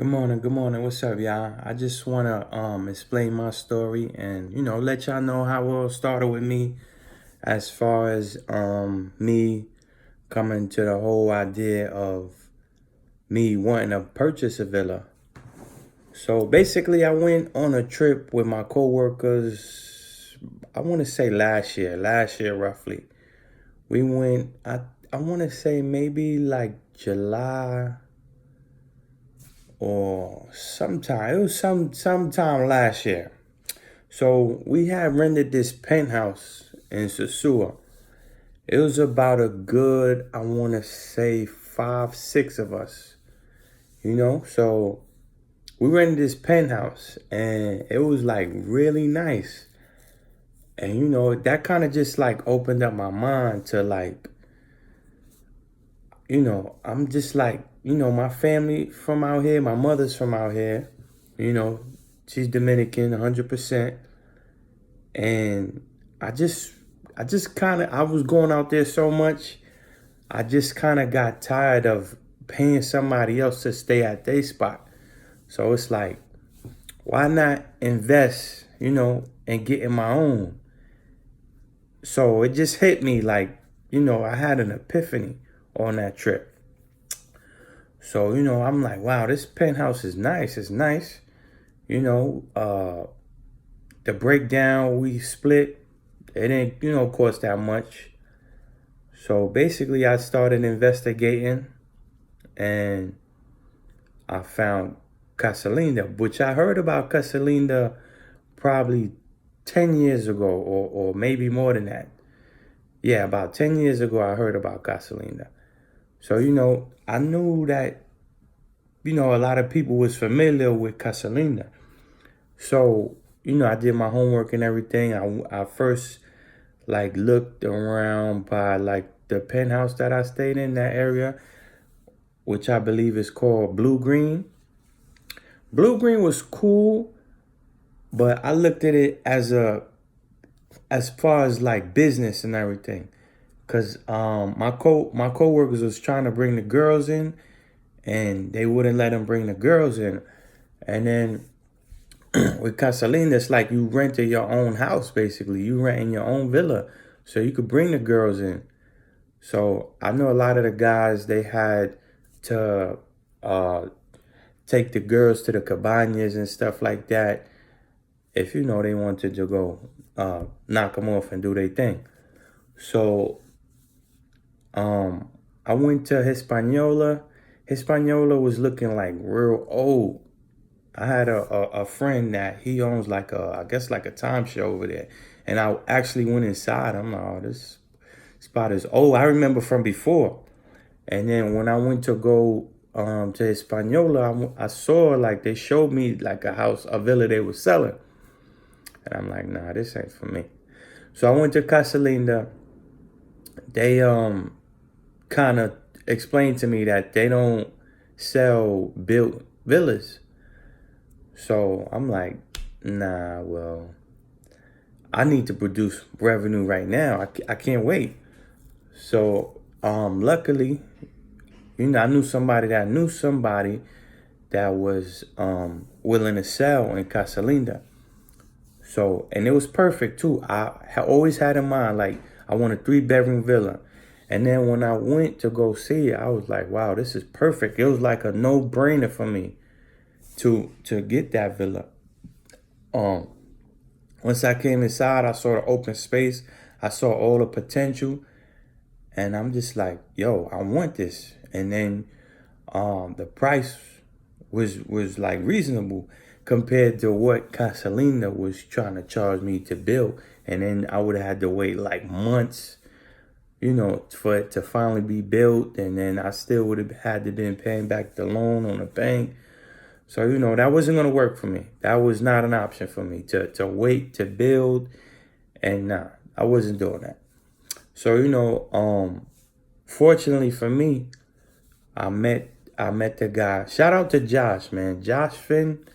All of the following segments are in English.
Good morning, good morning. What's up, y'all? I just wanna explain my story and let y'all know how it all started with me as far as me coming to the whole idea of me wanting to purchase a villa. So basically I went on a trip with my coworkers, I wanna say last year roughly. We went I wanna say maybe like July or sometime. It was sometime last year. So we had rented this penthouse in Sosua. It was about a good, I want to say 5, 6 of us. So we rented this penthouse and it was like really nice. And that kind of just like opened up my mind to like, I'm just like, my family from out here, my mother's from out here, you know, she's Dominican 100%. And I just, I was going out there so much, I just kind of got tired of paying somebody else to stay at their spot. So it's like, why not invest, and get in my own? So it just hit me like, I had an epiphany on that trip. So, I'm like, wow, this penthouse is nice. It's nice. You know, uh, the breakdown we split, it didn't, cost that much. So basically I started investigating and I found Casalinda, which I heard about Casalinda probably 10 years ago or maybe more than that. Yeah, about 10 years ago I heard about Casalinda. So, I knew that, a lot of people was familiar with Casalinda. So, I did my homework and everything. I first like looked around by like the penthouse that I stayed in that area, which I believe is called Blue Green. Blue Green was cool, but I looked at it as far as like business and everything. Cause my coworkers was trying to bring the girls in and they wouldn't let them bring the girls in. And then with Casalina, it's like you rented your own house basically. You renting your own villa. So you could bring the girls in. So I know a lot of the guys they had to uh take the girls to the cabanas and stuff like that if they wanted to go knock them off and do their thing. So I went to Hispaniola. Hispaniola was looking like real old. I had a friend that he owns like I guess like a timeshare over there. And I actually went inside. I'm like, oh, this spot is old. I remember from before. And then when I went to go to Hispaniola, I saw like they showed me like a villa they were selling. And I'm like, nah, this ain't for me. So I went to Casalinda. They kind of explained to me that they don't sell built villas. So I'm like, nah, well, I need to produce revenue right now. I can't wait. So luckily, I knew somebody that knew somebody that was willing to sell in Casalinda. So, and it was perfect too. Always had in mind, like, I want a 3-bedroom villa. And then when I went to go see it, I was like, wow, this is perfect. It was like a no-brainer for me to get that villa. Um, Once I came inside, I saw the open space. I saw all the potential. And I'm just like, yo, I want this. And then the price was like reasonable compared to what Casalina was trying to charge me to build. And then I would have had to wait like months, for it to finally be built. And then I still would have had to been paying back the loan on the bank. So, that wasn't going to work for me. That was not an option for me to wait to build. And nah, I wasn't doing that. So, fortunately for me, I met the guy. Shout out to Josh, man. Josh Finn.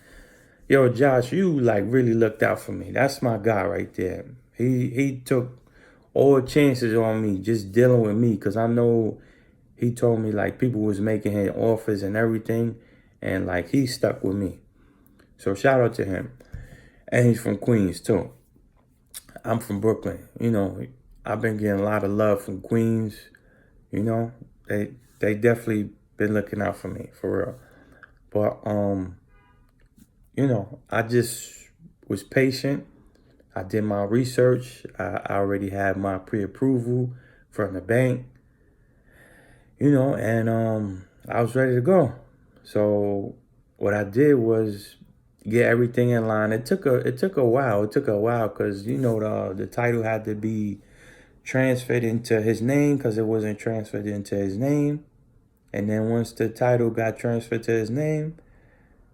Yo, Josh, you like really looked out for me. That's my guy right there. He took all chances on me just dealing with me because I know he told me like people was making him offers and everything. And like he stuck with me. So shout out to him. And he's from Queens too. I'm from Brooklyn. You know, I've been getting a lot of love from Queens. You know, they definitely been looking out for me for real. But you know, I just was patient. I did my research. I already had my pre-approval from the bank. You know, and I was ready to go. So what I did was get everything in line. It took a while. It took a while because you know the title had to be transferred into his name because it wasn't transferred into his name. And then once the title got transferred to his name,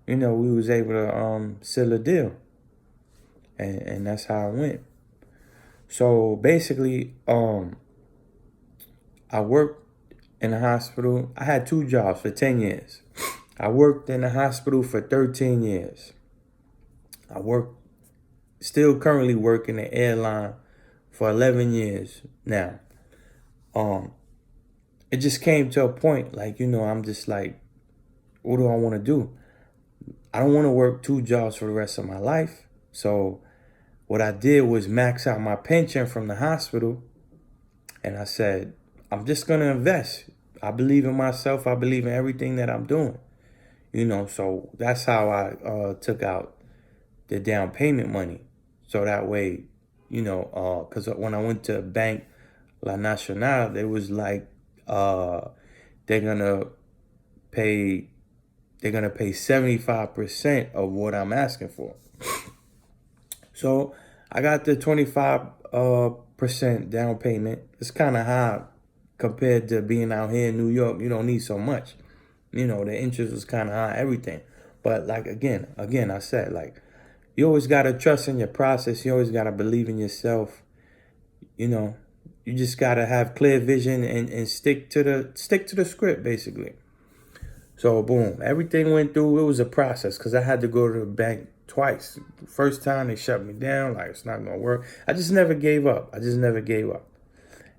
you know, we was able to seal a deal. And that's how it went. So basically, I worked in the hospital. I had 2 jobs for 10 years. I worked in the hospital for 13 years. I worked, still currently work in the airline for 11 years now. Um, it just came to a point, like, you know, I'm just like, what do I want to do? I don't want to work 2 jobs for the rest of my life. So what I did was max out my pension from the hospital. And I said, I'm just going to invest. I believe in myself. I believe in everything that I'm doing. You know, so that's how I took out the down payment money. So that way, you know, because when I went to Bank La Nacional, they was like, they're gonna pay, they're gonna pay 75% of what I'm asking for. So I got the 25% down payment. It's kind of high compared to being out here in New York. You don't need so much. You know, the interest was kind of high, everything. But like again, I said, like, you always gotta trust in your process. You always gotta believe in yourself. You know, you just gotta have clear vision and stick to the script basically. So boom, everything went through. It was a process because I had to go to the bank twice. First time they shut me down, like it's not gonna work. I just never gave up. I just never gave up.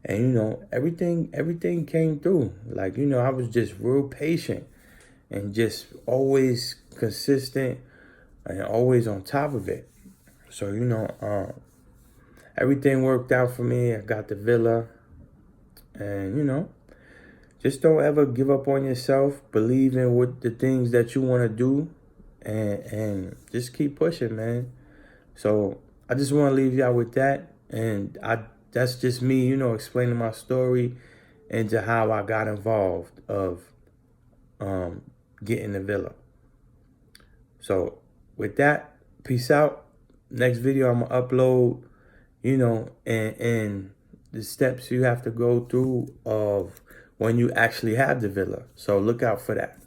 And you know, everything came through. Like, you know, I was just real patient and just always consistent and always on top of it. So, you know, everything worked out for me. I got the villa. And, you know, just don't ever give up on yourself. Believe in what the things that you want to do. And just keep pushing, man. So I just want to leave y'all with that. And that's just me, you know, explaining my story into how I got involved of getting the villa. So with that, peace out. Next video I'm gonna upload, you know, and the steps you have to go through of when you actually have the villa. So look out for that.